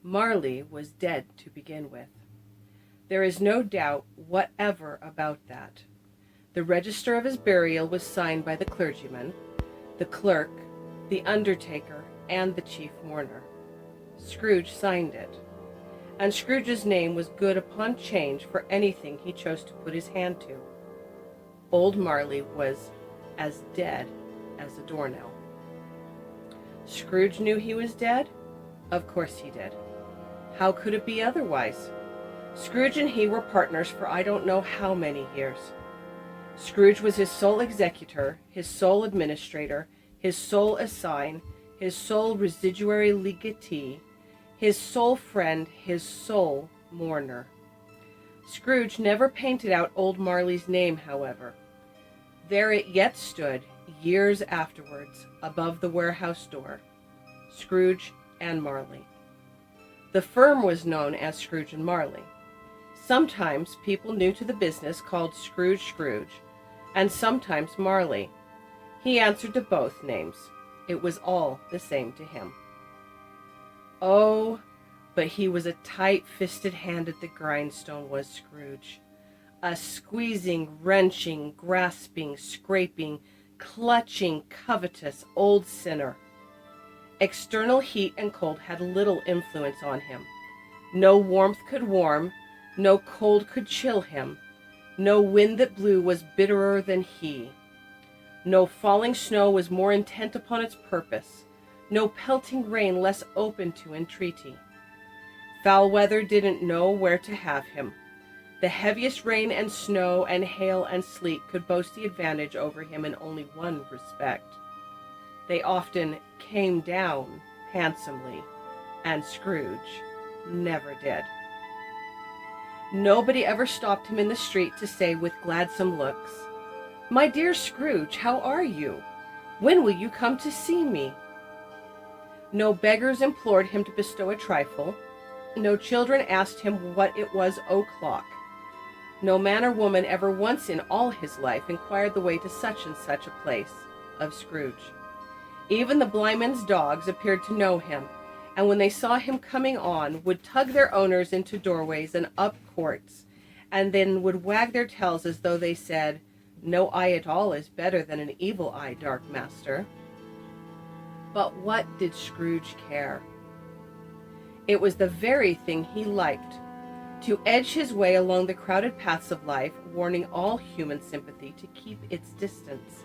Marley was dead to begin with. There is no doubt whatever about that. The register of his burial was signed by the clergyman, the clerk, the undertaker, and the chief mourner. Scrooge signed it, and Scrooge's name was good upon change for anything he chose to put his hand to. Old Marley was as dead as a doornail. Scrooge knew he was dead? Of course he did. How could it be otherwise? Scrooge and he were partners for I don't know how many years. Scrooge was his sole executor, his sole administrator, his sole assign, his sole residuary legatee, his sole friend, his sole mourner. Scrooge never painted out old Marley's name, however. There it yet stood, years afterwards, above the warehouse door. Scrooge and Marley. The firm was known as Scrooge and Marley. Sometimes people new to the business called Scrooge, and sometimes Marley. He answered to both names. It was all the same to him. Oh, but he was a tight-fisted hand at the grindstone, was Scrooge. A squeezing, wrenching, grasping, scraping, clutching, covetous old sinner. External heat and cold had little influence on him. No warmth could warm, no cold could chill him. No wind that blew was bitterer than he. No falling snow was more intent upon its purpose. No pelting rain less open to entreaty. Foul weather didn't know where to have him. The heaviest rain and snow and hail and sleet could boast the advantage over him in only one respect. They often came down handsomely, and Scrooge never did. Nobody ever stopped him in the street to say with gladsome looks, "My dear Scrooge, how are you? When will you come to see me?" No beggars implored him to bestow a trifle. No children asked him what it was o'clock. No man or woman ever once in all his life inquired the way to such and such a place of Scrooge. Even the blindman's dogs appeared to know him, and when they saw him coming on, would tug their owners into doorways and up courts, and then would wag their tails as though they said, "No eye at all is better than an evil eye, dark master." But what did Scrooge care? It was the very thing he liked. To edge his way along the crowded paths of life, warning all human sympathy to keep its distance,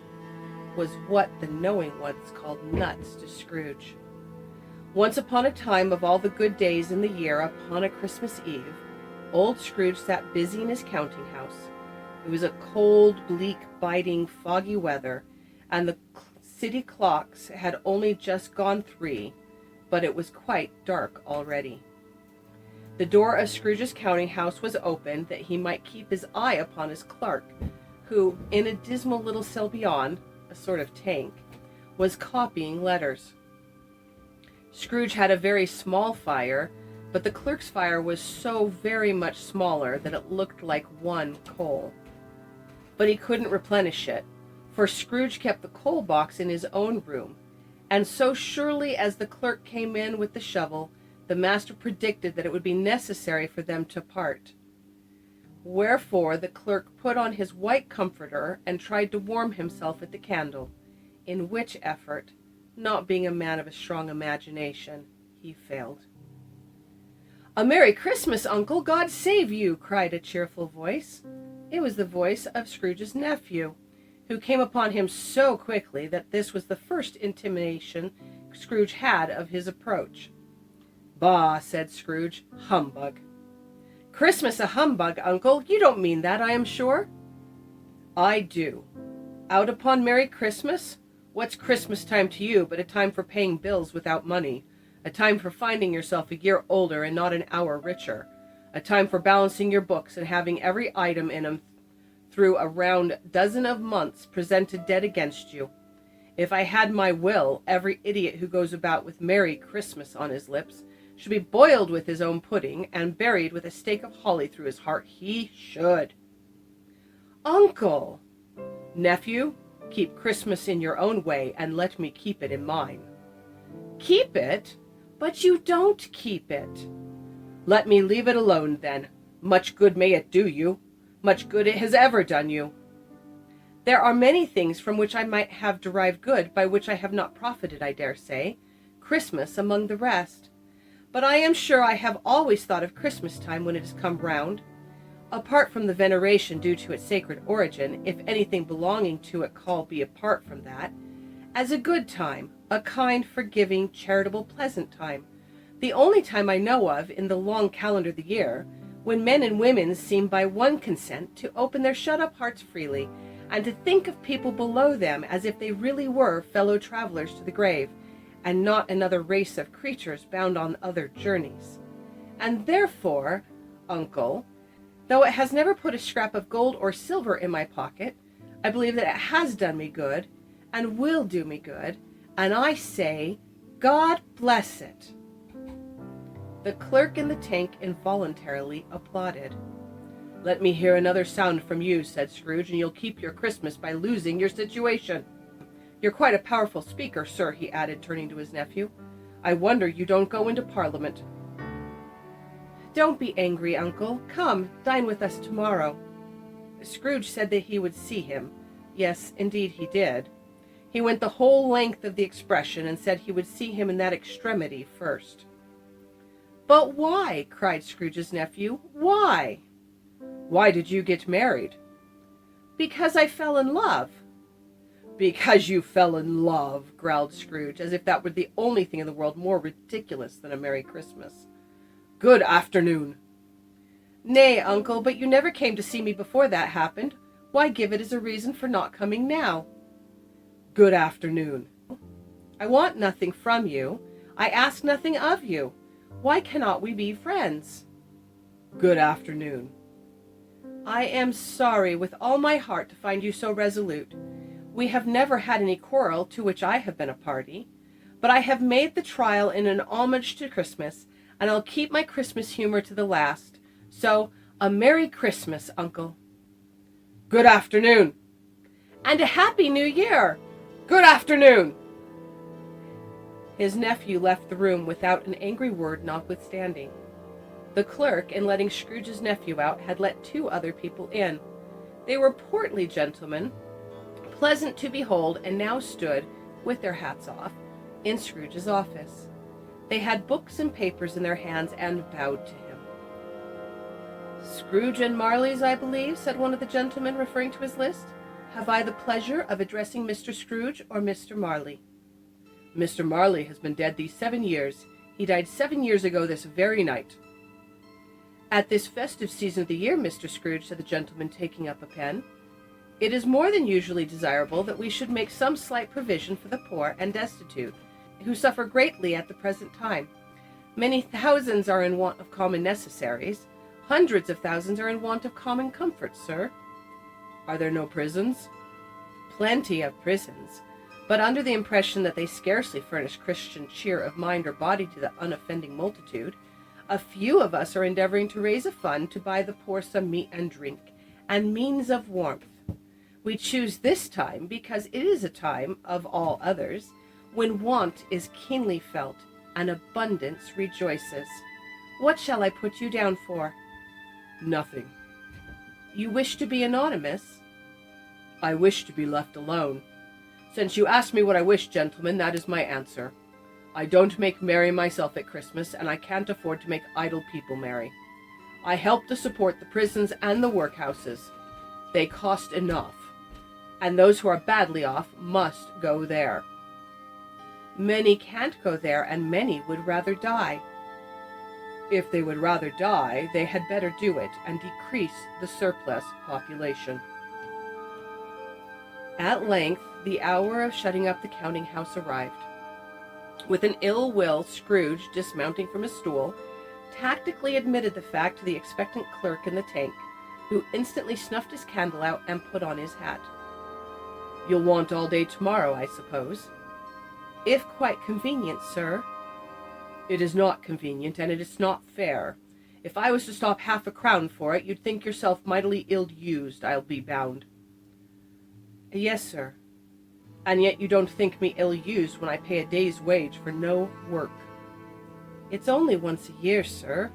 was what the knowing ones called nuts to Scrooge. Once upon a time, of all the good days in the year, upon a Christmas Eve, old Scrooge sat busy in his counting house. It was a cold, bleak, biting, foggy weather, and the city clocks had only just gone 3, but it was quite dark already. The door of Scrooge's counting house was open that he might keep his eye upon his clerk, who, in a dismal little cell beyond, a sort of tank, was copying letters. Scrooge had a very small fire, but the clerk's fire was so very much smaller that it looked like one coal. But he couldn't replenish it, for Scrooge kept the coal box in his own room, and so surely as the clerk came in with the shovel, the master predicted that it would be necessary for them to part. Wherefore the clerk put on his white comforter and tried to warm himself at the candle, in which effort, not being a man of a strong imagination, he failed. "A Merry Christmas, Uncle! God save you!" cried a cheerful voice. It was the voice of Scrooge's nephew, who came upon him so quickly that this was the first intimation Scrooge had of his approach. "Bah," said Scrooge, "humbug." "Christmas a humbug, Uncle? You don't mean that, I am sure." "I do. Out upon Merry Christmas? What's Christmas time to you but a time for paying bills without money, a time for finding yourself a year older and not an hour richer, a time for balancing your books and having every item in 'em through a round dozen of months presented dead against you. If I had my will, every idiot who goes about with Merry Christmas on his lips should be boiled with his own pudding and buried with a stake of holly through his heart. He should." "Uncle!" "Nephew, keep Christmas in your own way and let me keep it in mine." "Keep it? But you don't keep it. Let me leave it alone, then. Much good may it do you. Much good it has ever done you. There are many things from which I might have derived good, by which I have not profited, I dare say, Christmas among the rest. But I am sure I have always thought of Christmas time when it has come round, apart from the veneration due to its sacred origin, if anything belonging to it call be apart from that, as a good time, a kind, forgiving, charitable, pleasant time, the only time I know of in the long calendar of the year, when men and women seem by one consent to open their shut-up hearts freely, and to think of people below them as if they really were fellow travelers to the grave, and not another race of creatures bound on other journeys. And therefore, uncle, though it has never put a scrap of gold or silver in my pocket, I believe that it has done me good, and will do me good, and I say, God bless it. The clerk in the tank involuntarily applauded. Let me hear another sound from you, said Scrooge, and you'll keep your Christmas by losing your situation. You're quite a powerful speaker, sir, he added, turning to his nephew. I wonder you don't go into Parliament. Don't be angry, uncle. Come, dine with us tomorrow. Scrooge said that he would see him. Yes, indeed he did. He went the whole length of the expression, and said he would see him in that extremity first. But why? Cried Scrooge's nephew. Why? Why did you get married? Because I fell in love. Because you fell in love, growled Scrooge, as if that were the only thing in the world more ridiculous than a Merry Christmas. Good afternoon. Nay, uncle, but you never came to see me before that happened. Why give it as a reason for not coming now? Good afternoon. I want nothing from you. I ask nothing of you. Why cannot we be friends? Good afternoon. I am sorry with all my heart to find you so resolute. We have never had any quarrel to which I have been a party, but I have made the trial in an homage to Christmas, and I'll keep my Christmas humor to the last. So, a Merry Christmas, uncle. Good afternoon. And a Happy New Year. Good afternoon. His nephew left the room without an angry word notwithstanding. The clerk, in letting Scrooge's nephew out, had let 2 other people in. They were portly gentlemen, pleasant to behold, and now stood, with their hats off, in Scrooge's office. They had books and papers in their hands and bowed to him. Scrooge and Marley's, I believe, said one of the gentlemen, referring to his list. Have I the pleasure of addressing Mr. Scrooge or Mr. Marley? Mr. Marley has been dead these 7 years. He died 7 years ago this very night. At this festive season of the year, Mr. Scrooge, said the gentleman, taking up a pen, it is more than usually desirable that we should make some slight provision for the poor and destitute, who suffer greatly at the present time. Many thousands are in want of common necessaries. Hundreds of thousands are in want of common comforts, sir. Are there no prisons? Plenty of prisons, but under the impression that they scarcely furnish Christian cheer of mind or body to the unoffending multitude, a few of us are endeavoring to raise a fund to buy the poor some meat and drink, and means of warmth. We choose this time because it is a time, of all others, when want is keenly felt and abundance rejoices. What shall I put you down for? Nothing. You wish to be anonymous? I wish to be left alone. Since you ask me what I wish, gentlemen, that is my answer. I don't make merry myself at Christmas, and I can't afford to make idle people merry. I help to support the prisons and the workhouses. They cost enough, and those who are badly off must go there. Many can't go there, and many would rather die. If they would rather die, they had better do it and decrease the surplus population. At length, the hour of shutting up the counting-house arrived. With an ill will, Scrooge, dismounting from his stool, tactically admitted the fact to the expectant clerk in the tank, who instantly snuffed his candle out and put on his hat. You'll want all day tomorrow, I suppose? If quite convenient, sir. It is not convenient, and it is not fair. If I was to stop half a crown for it, you'd think yourself mightily ill-used, I'll be bound. Yes, sir. And yet you don't think me ill-used when I pay a day's wage for no work. It's only once a year, sir.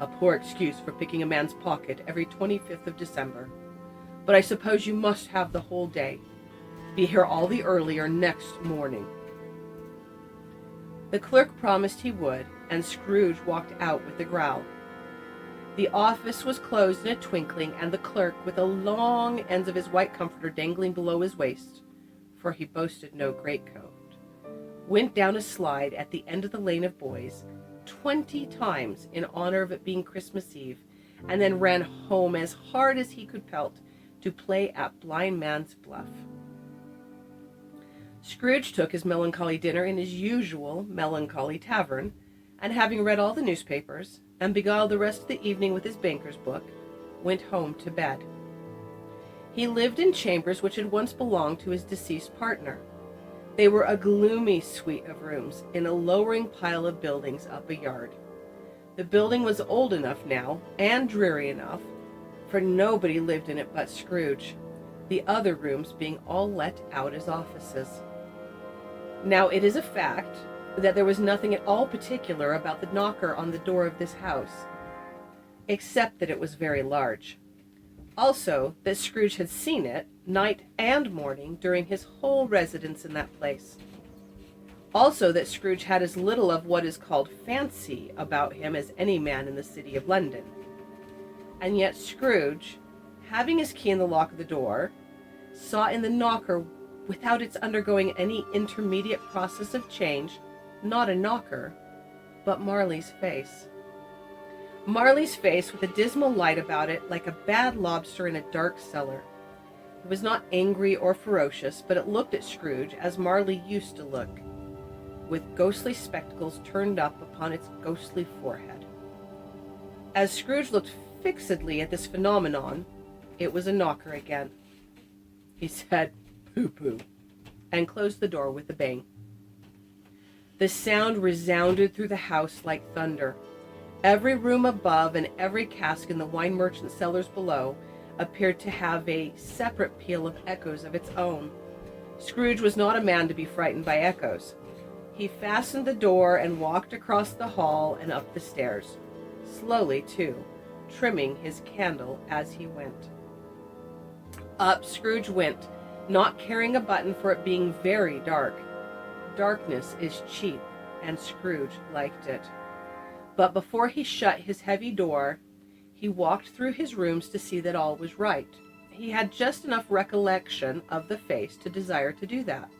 A poor excuse for picking a man's pocket every 25th of December. But I suppose you must have the whole day. Be here all the earlier next morning. The clerk promised he would, and Scrooge walked out with a growl. The office was closed in a twinkling, and the clerk, with the long ends of his white comforter dangling below his waist, for he boasted no greatcoat, went down a slide at the end of the lane of boys 20 times in honor of it being Christmas Eve, and then ran home as hard as he could pelt to play at blind man's bluff. Scrooge took his melancholy dinner in his usual melancholy tavern, and having read all the newspapers, and beguiled the rest of the evening with his banker's book, went home to bed. He lived in chambers which had once belonged to his deceased partner. They were a gloomy suite of rooms in a lowering pile of buildings up a yard. The building was old enough now, and dreary enough, for nobody lived in it but Scrooge, the other rooms being all let out as offices. Now it is a fact that there was nothing at all particular about the knocker on the door of this house, except that it was very large. Also, that Scrooge had seen it, night and morning, during his whole residence in that place. Also, that Scrooge had as little of what is called fancy about him as any man in the city of London. And yet Scrooge, having his key in the lock of the door, saw in the knocker, without its undergoing any intermediate process of change, not a knocker, but Marley's face. Marley's face with a dismal light about it, like a bad lobster in a dark cellar. It was not angry or ferocious, but it looked at Scrooge as Marley used to look, with ghostly spectacles turned up upon its ghostly forehead. As Scrooge looked fixedly at this phenomenon, it was a knocker again. He said, "Pooh-pooh," and closed the door with a bang. The sound resounded through the house like thunder. Every room above and every cask in the wine merchant cellars below appeared to have a separate peal of echoes of its own. Scrooge was not a man to be frightened by echoes. He fastened the door and walked across the hall and up the stairs, slowly too, trimming his candle as he went. Up Scrooge went, not caring a button for it being very dark. Darkness is cheap, and Scrooge liked it. But before he shut his heavy door, he walked through his rooms to see that all was right. He had just enough recollection of the face to desire to do that.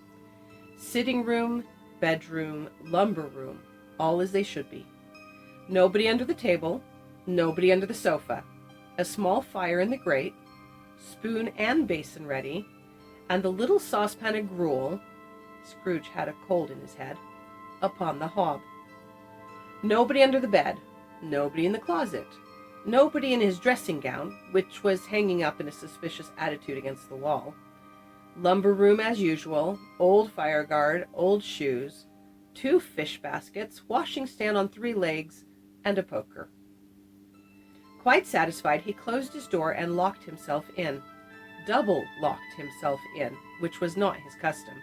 Sitting room, bedroom, lumber room, all as they should be. Nobody under the table, nobody under the sofa. A small fire in the grate, spoon and basin ready, and the little saucepan of gruel, Scrooge had a cold in his head, upon the hob. Nobody under the bed, nobody in the closet, nobody in his dressing gown, which was hanging up in a suspicious attitude against the wall. Lumber room as usual, old fire guard, old shoes, 2 fish baskets, washing stand on 3 legs, and a poker. Quite satisfied, he closed his door and locked himself in. Double locked himself in, which was not his custom.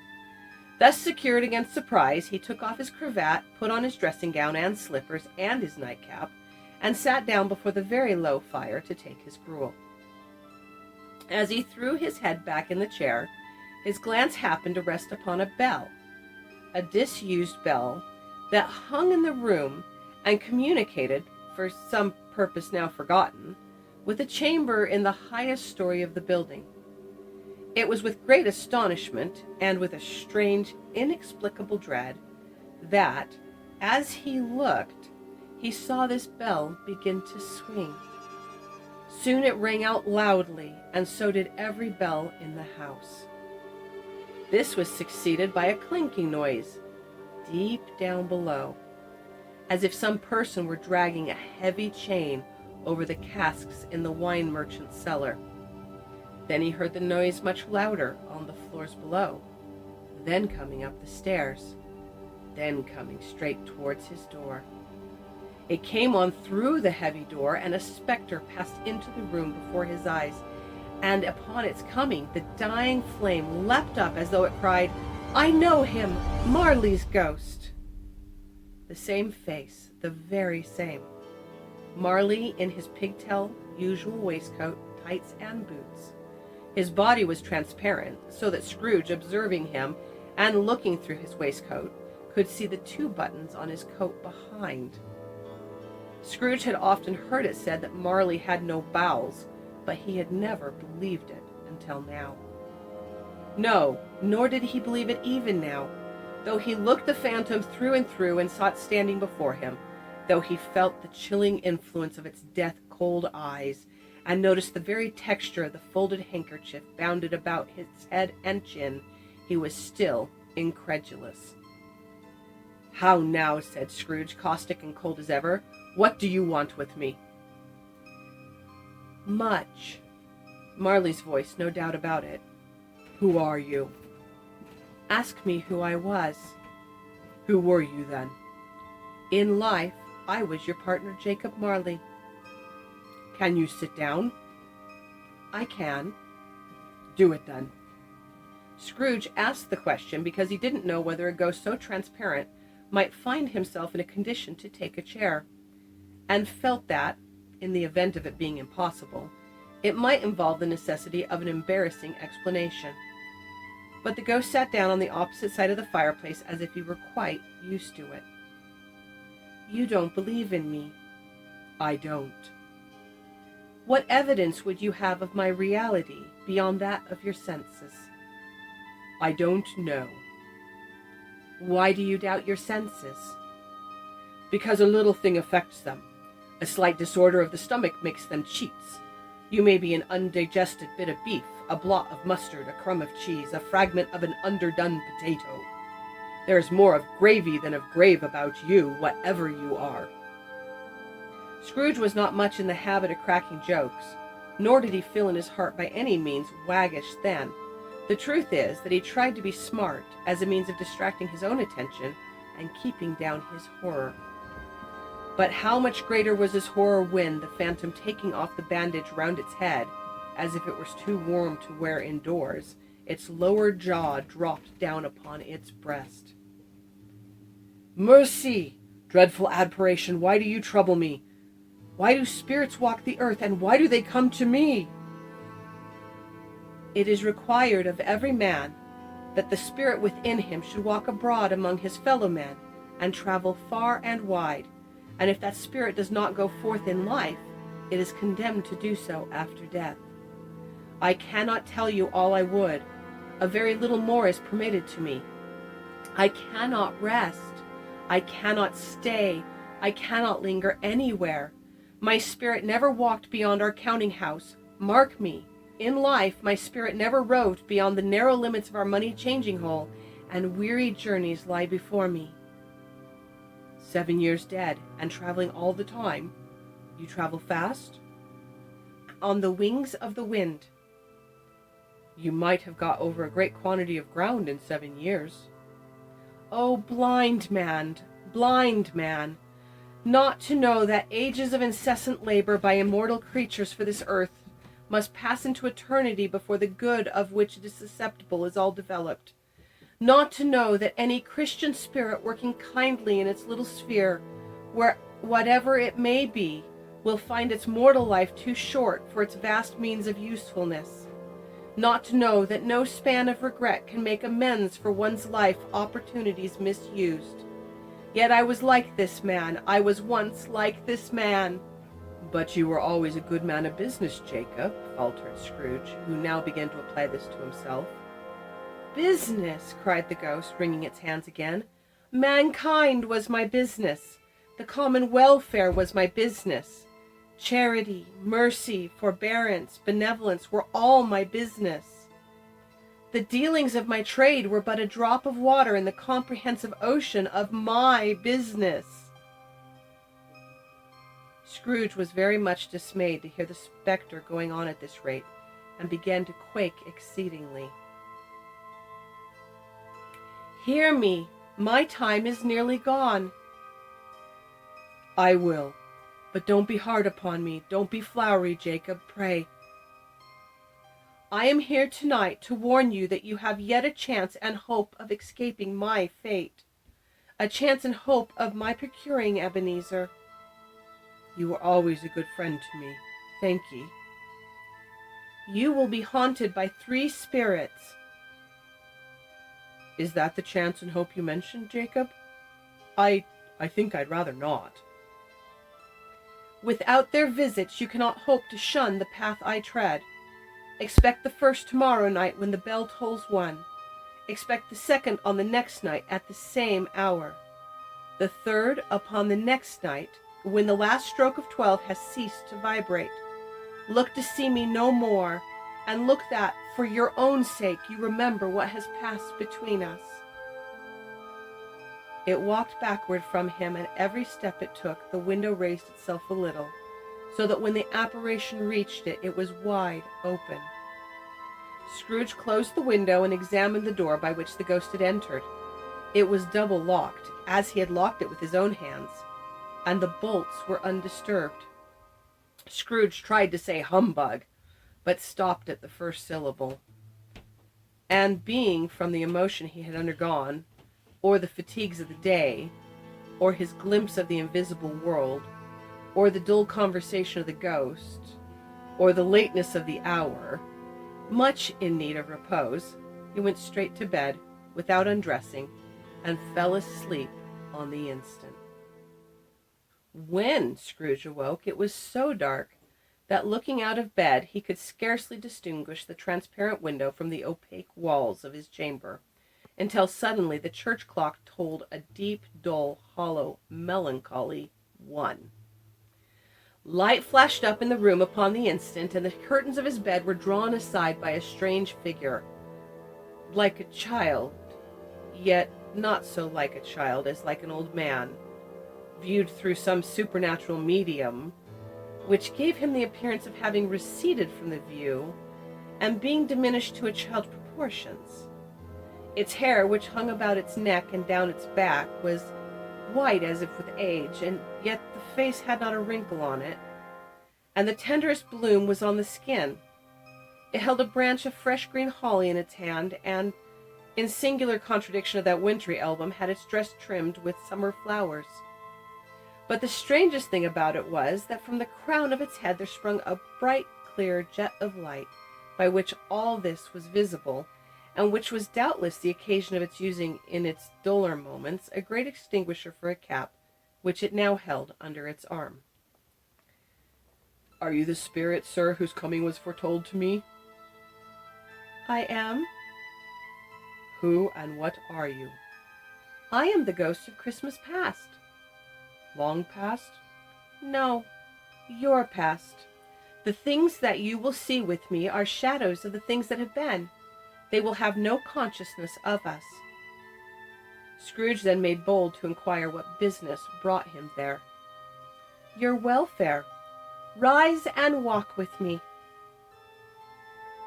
Thus secured against surprise, he took off his cravat, put on his dressing gown and slippers and his nightcap, and sat down before the very low fire to take his gruel. As he threw his head back in the chair, his glance happened to rest upon a bell, a disused bell that hung in the room and communicated, for some purpose now forgotten, with a chamber in the highest story of the building. It was with great astonishment, and with a strange, inexplicable dread, that, as he looked, he saw this bell begin to swing. Soon it rang out loudly, and so did every bell in the house. This was succeeded by a clinking noise, deep down below, as if some person were dragging a heavy chain over the casks in the wine merchant's cellar. Then he heard the noise much louder on the floors below, then coming up the stairs, then coming straight towards his door. It came on through the heavy door, and a spectre passed into the room before his eyes, and upon its coming, the dying flame leapt up as though it cried, "I know him, Marley's ghost." The same face, the very same. Marley in his pigtail usual waistcoat, tights, and boots. His body was transparent, so that Scrooge, observing him and looking through his waistcoat, could see the 2 buttons on his coat behind. Scrooge had often heard it said that Marley had no bowels, but he had never believed it until now. No, nor did he believe it even now, though he looked the phantom through and through and saw it standing before him, though he felt the chilling influence of its death-cold eyes, and noticed the very texture of the folded handkerchief bounded about his head and chin, he was still incredulous. "How now," said Scrooge, caustic and cold as ever. "What do you want with me?" "Much." Marley's voice, no doubt about it. "Who are you?" "Ask me who I was." "Who were you then?" "In life, I was your partner, Jacob Marley." "Can you sit down?" "I can." "Do it then." Scrooge asked the question because he didn't know whether a ghost so transparent might find himself in a condition to take a chair, and felt that, in the event of it being impossible, it might involve the necessity of an embarrassing explanation. But the ghost sat down on the opposite side of the fireplace as if he were quite used to it. "You don't believe in me." "I don't." "What evidence would you have of my reality beyond that of your senses?" "I don't know." "Why do you doubt your senses?" "Because a little thing affects them. A slight disorder of the stomach makes them cheats. You may be an undigested bit of beef, a blot of mustard, a crumb of cheese, a fragment of an underdone potato. There is more of gravy than of grave about you, whatever you are." Scrooge was not much in the habit of cracking jokes, nor did he feel in his heart by any means waggish then. The truth is that he tried to be smart as a means of distracting his own attention and keeping down his horror. But how much greater was his horror when, the phantom taking off the bandage round its head, as if it was too warm to wear indoors, its lower jaw dropped down upon its breast. "Mercy! Dreadful apparition, why do you trouble me? Why do spirits walk the earth, and why do they come to me?" "It is required of every man that the spirit within him should walk abroad among his fellow men, and travel far and wide, and if that spirit does not go forth in life, it is condemned to do so after death. I cannot tell you all I would. A very little more is permitted to me. I cannot rest. I cannot stay. I cannot linger anywhere. My spirit never walked beyond our counting house. Mark me, in life my spirit never roved beyond the narrow limits of our money changing hole, and weary journeys lie before me." 7 years dead, and traveling all the time. You travel fast? "On the wings of the wind." "You might have got over a great quantity of ground in 7 years. "Oh, blind man, not to know that ages of incessant labor by immortal creatures for this earth must pass into eternity before the good of which it is susceptible is all developed. Not to know that any Christian spirit working kindly in its little sphere, where whatever it may be, will find its mortal life too short for its vast means of usefulness. Not to know that no span of regret can make amends for one's life opportunities misused. Yet I was like this man. I was once like this man." "But you were always a good man of business, Jacob," faltered Scrooge, who now began to apply this to himself. "Business!" cried the ghost, wringing its hands again. "Mankind was my business. The common welfare was my business. Charity, mercy, forbearance, benevolence were all my business. The dealings of my trade were but a drop of water in the comprehensive ocean of my business." Scrooge was very much dismayed to hear the spectre going on at this rate, and began to quake exceedingly. "Hear me, my time is nearly gone." "I will, but don't be hard upon me. Don't be flowery, Jacob, pray." "I am here tonight to warn you that you have yet a chance and hope of escaping my fate. a chance and hope of my procuring, Ebenezer. You were always a good friend to me. Thank ye. You will be haunted by 3 spirits. Is that the chance and hope you mentioned, Jacob? I think I'd rather not. Without their visits, you cannot hope to shun the path I tread. Expect the first tomorrow night when the bell tolls 1. Expect the second on the next night at the same hour. The third upon the next night, when the last stroke of 12 has ceased to vibrate. Look to see me no more, and look that, for your own sake, you remember what has passed between us. It walked backward from him, and every step it took, the window raised itself a little, so that when the apparition reached it, it was wide open. Scrooge closed the window and examined the door by which the ghost had entered. It was double locked, as he had locked it with his own hands, and the bolts were undisturbed. Scrooge tried to say humbug, but stopped at the first syllable. And being, from the emotion he had undergone, or the fatigues of the day, or his glimpse of the invisible world, or the dull conversation of the ghost, or the lateness of the hour, much in need of repose, he went straight to bed, without undressing, and fell asleep on the instant. When Scrooge awoke, it was so dark that, looking out of bed, he could scarcely distinguish the transparent window from the opaque walls of his chamber, until suddenly the church clock tolled a deep, dull, hollow, melancholy 1. Light flashed up in the room upon the instant, and the curtains of his bed were drawn aside by a strange figure, like a child, yet not so like a child as like an old man, viewed through some supernatural medium, which gave him the appearance of having receded from the view and being diminished to a child's proportions. Its hair, which hung about its neck and down its back, was white as if with age, and yet the face had not a wrinkle on it, and the tenderest bloom was on the skin. It held a branch of fresh green holly in its hand, and, in singular contradiction of that wintry album, had its dress trimmed with summer flowers. But the strangest thing about it was that from the crown of its head there sprung a bright, clear jet of light, by which all this was visible, and which was doubtless the occasion of its using in its duller moments a great extinguisher for a cap, which it now held under its arm. "Are you the spirit, sir, whose coming was foretold to me?" "I am." "Who and what are you?" "I am the ghost of Christmas past." "Long past?" "No, your past. The things that you will see with me are shadows of the things that have been. They will have no consciousness of us." Scrooge then made bold to inquire what business brought him there. "Your welfare. Rise and walk with me."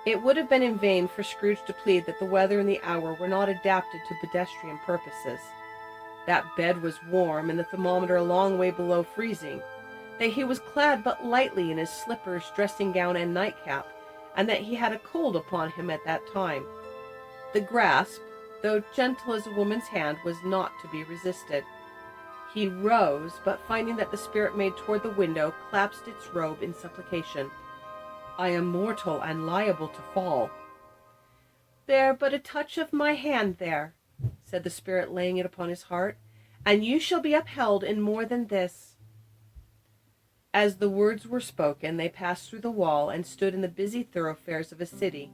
It would have been in vain for Scrooge to plead that the weather and the hour were not adapted to pedestrian purposes. That bed was warm, and the thermometer a long way below freezing, that he was clad but lightly in his slippers, dressing gown, and nightcap, and that he had a cold upon him at that time. The grasp, though gentle as a woman's hand, was not to be resisted. He rose, but finding that the spirit made toward the window, clasped its robe in supplication. "I am mortal and liable to fall." "Bear but a touch of my hand there," said the spirit, laying it upon his heart, "and you shall be upheld in more than this." As the words were spoken, they passed through the wall and stood in the busy thoroughfares of a city.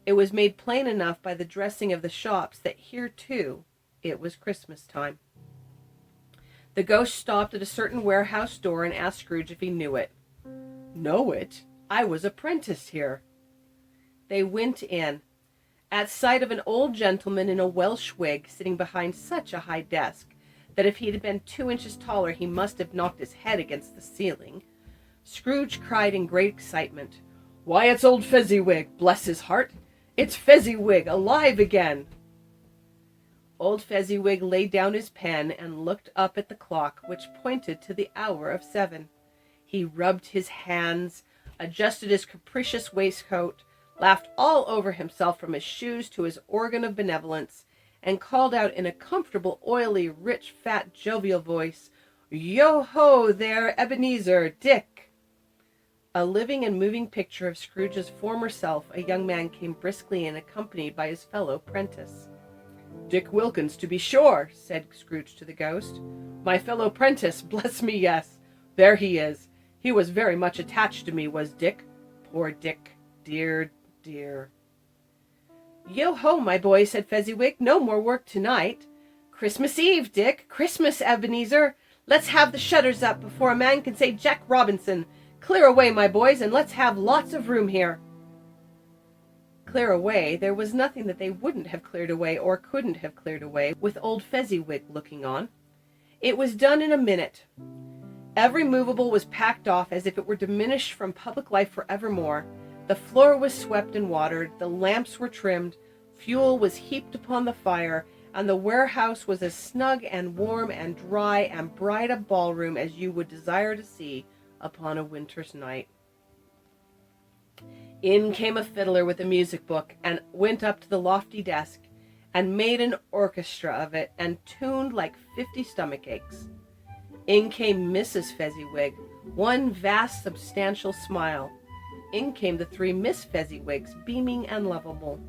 It was made plain enough by the dressing of the shops that here, too, it was Christmas time. The ghost stopped at a certain warehouse door and asked Scrooge if he knew it. "Know it? I was apprenticed here." They went in, at sight of an old gentleman in a Welsh wig sitting behind such a high desk that if he had been 2 inches taller he must have knocked his head against the ceiling. Scrooge cried in great excitement, "Why, it's old Fezziwig, bless his heart! It's Fezziwig, alive again!" Old Fezziwig laid down his pen and looked up at the clock, which pointed to the hour of 7. He rubbed his hands, adjusted his capricious waistcoat, laughed all over himself from his shoes to his organ of benevolence, and called out in a comfortable, oily, rich, fat, jovial voice, "Yo-ho there, Ebenezer, Dick!" A living and moving picture of Scrooge's former self, a young man came briskly in, accompanied by his fellow prentice. "Dick Wilkins, to be sure," said Scrooge to the ghost. "My fellow prentice, bless me, yes. There he is. He was very much attached to me, was Dick. Poor Dick. Dear, dear." "Yo-ho, my boy," said Fezziwig. "No more work tonight. Christmas Eve, Dick. Christmas, Ebenezer. Let's have the shutters up before a man can say Jack Robinson. Clear away, my boys, and let's have lots of room here." Clear away? There was nothing that they wouldn't have cleared away or couldn't have cleared away with old Fezziwig looking on. It was done in a minute. Every movable was packed off as if it were diminished from public life forevermore. The floor was swept and watered, the lamps were trimmed, fuel was heaped upon the fire, and the warehouse was as snug and warm and dry and bright a ballroom as you would desire to see upon a winter's night. In came a fiddler with a music book, and went up to the lofty desk, and made an orchestra of it, and tuned like 50 stomach aches. In came Mrs. Fezziwig, one vast substantial smile. In came the 3 Miss Fezziwigs, beaming and lovable.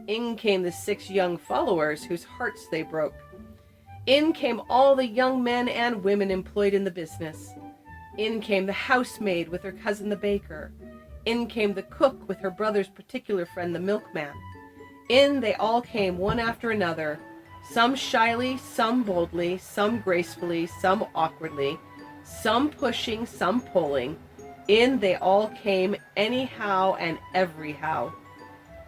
In came the 6 young followers, whose hearts they broke. In came all the young men and women employed in the business. In came the housemaid with her cousin the baker. In came the cook with her brother's particular friend the milkman. In they all came, one after another, some shyly, some boldly, some gracefully, some awkwardly, some pushing, some pulling. In they all came, anyhow and everyhow.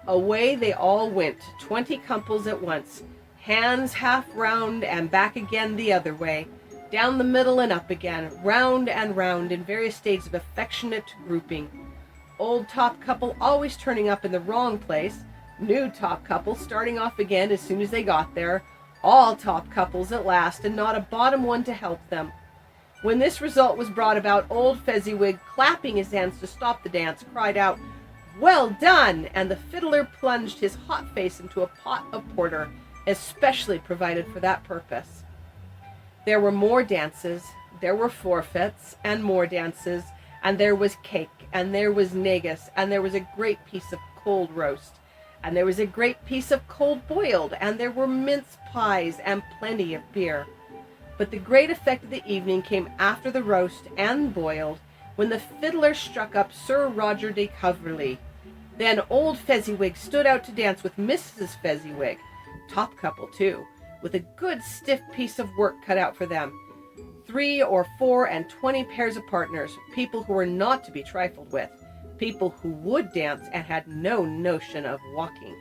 Away they all went, 20 couples at once, hands half round and back again the other way, down the middle and up again, round and round in various states of affectionate grouping. Old top couple always turning up in the wrong place, new top couple starting off again as soon as they got there, all top couples at last, and not a bottom one to help them. When this result was brought about, old Fezziwig, clapping his hands to stop the dance, cried out, "Well done!" and the fiddler plunged his hot face into a pot of porter, especially provided for that purpose. There were more dances, there were forfeits, and more dances, and there was cake, and there was negus, and there was a great piece of cold roast, and there was a great piece of cold boiled, and there were mince pies, and plenty of beer. But the great effect of the evening came after the roast and boiled, when the fiddler struck up Sir Roger de Coverley. Then old Fezziwig stood out to dance with Mrs. Fezziwig, top couple too, with a good stiff piece of work cut out for them. 3 or 4 and 20 pairs of partners, people who were not to be trifled with, people who would dance and had no notion of walking.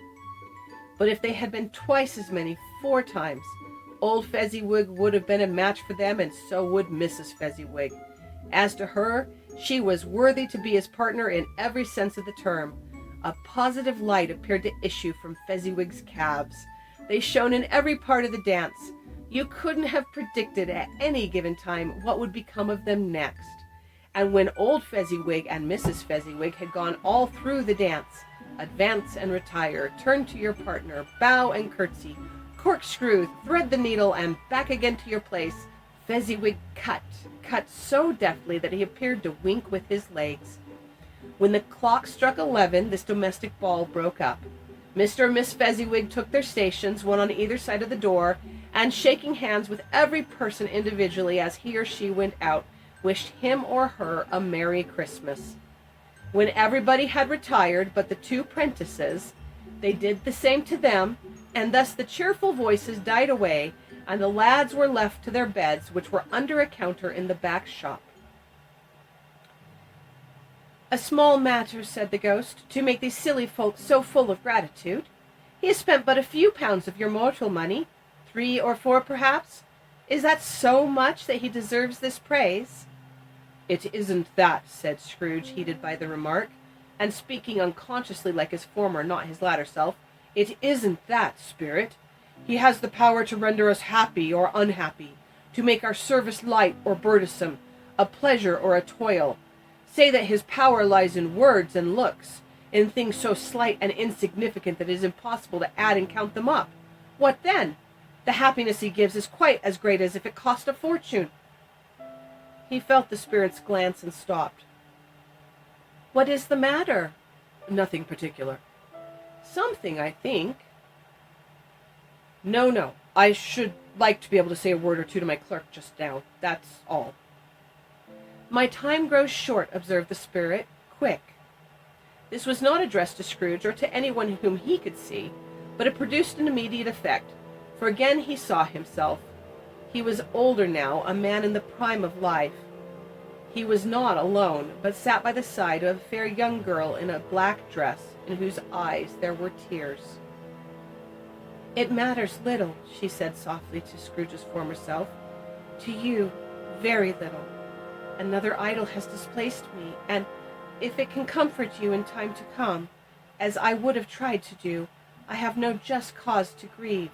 But if they had been twice as many, 4 times, old Fezziwig would have been a match for them, and so would Mrs. Fezziwig. As to her, she was worthy to be his partner in every sense of the term. A positive light appeared to issue from Fezziwig's calves. They shone in every part of the dance. You couldn't have predicted at any given time what would become of them next. And when old Fezziwig and Mrs. Fezziwig had gone all through the dance, advance and retire, turn to your partner, bow and curtsy, corkscrew, thread the needle, and back again to your place, Fezziwig cut so deftly that he appeared to wink with his legs. When the clock struck 11, this domestic ball broke up. Mr. and Miss Fezziwig took their stations, one on either side of the door, and shaking hands with every person individually as he or she went out, wished him or her a Merry Christmas. When everybody had retired but the 2 prentices, they did the same to them, and thus the cheerful voices died away, and the lads were left to their beds, which were under a counter in the back shop. "A small matter," said the ghost, "to make these silly folks so full of gratitude. He has spent but a few pounds of your mortal money, 3 or 4 perhaps. Is that so much that he deserves this praise?" "It isn't that," said Scrooge, heated by the remark, and speaking unconsciously like his former, not his latter self. "It isn't that, Spirit. He has the power to render us happy or unhappy, to make our service light or burdensome, a pleasure or a toil. Say that his power lies in words and looks, in things so slight and insignificant that it is impossible to add and count them up. What then? The happiness he gives is quite as great as if it cost a fortune. He felt the spirit's glance and stopped. What is the matter? Nothing particular. Something, I think. No. I should like to be able to say a word or two to my clerk just now. That's all. My time grows short, observed the spirit. Quick. This was not addressed to Scrooge or to anyone whom he could see, but it produced an immediate effect, for again he saw himself. He was older now, a man in the prime of life. He was not alone, but sat by the side of a fair young girl in a black dress, in whose eyes there were tears. It matters little, she said softly to Scrooge's former self. To you, very little. Another idol has displaced me, and if it can comfort you in time to come, as I would have tried to do, I have no just cause to grieve.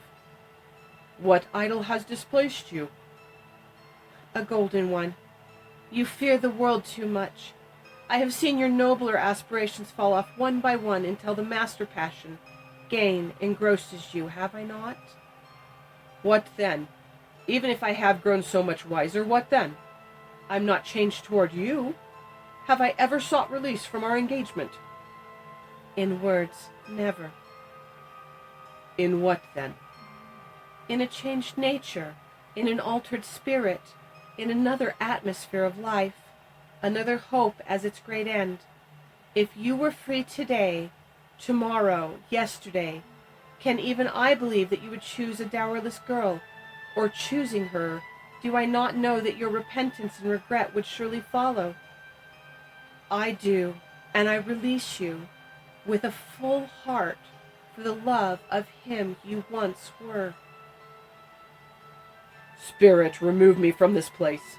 What idol has displaced you? A golden one. You fear the world too much. I have seen your nobler aspirations fall off one by one until the master passion, gain, engrosses you, have I not? What then? Even if I have grown so much wiser, what then? I'm not changed toward you. Have I ever sought release from our engagement? In words, never. In what then? In a changed nature, in an altered spirit, in another atmosphere of life, another hope as its great end. If you were free today, tomorrow, yesterday, can even I believe that you would choose a dowerless girl, or choosing her, do I not know that your repentance and regret would surely follow? I do, and I release you, with a full heart, for the love of him you once were. Spirit, remove me from this place.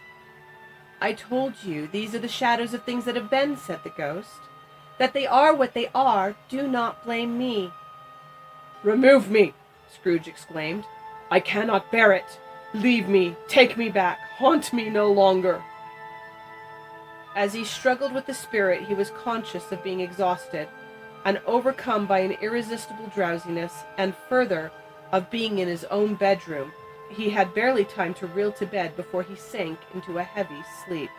I told you, these are the shadows of things that have been, said the ghost. That they are what they are, do not blame me. Remove me, Scrooge exclaimed. I cannot bear it. Leave me, take me back, haunt me no longer. As he struggled with the spirit, he was conscious of being exhausted, and overcome by an irresistible drowsiness, and further, of being in his own bedroom. He had barely time to reel to bed before he sank into a heavy sleep.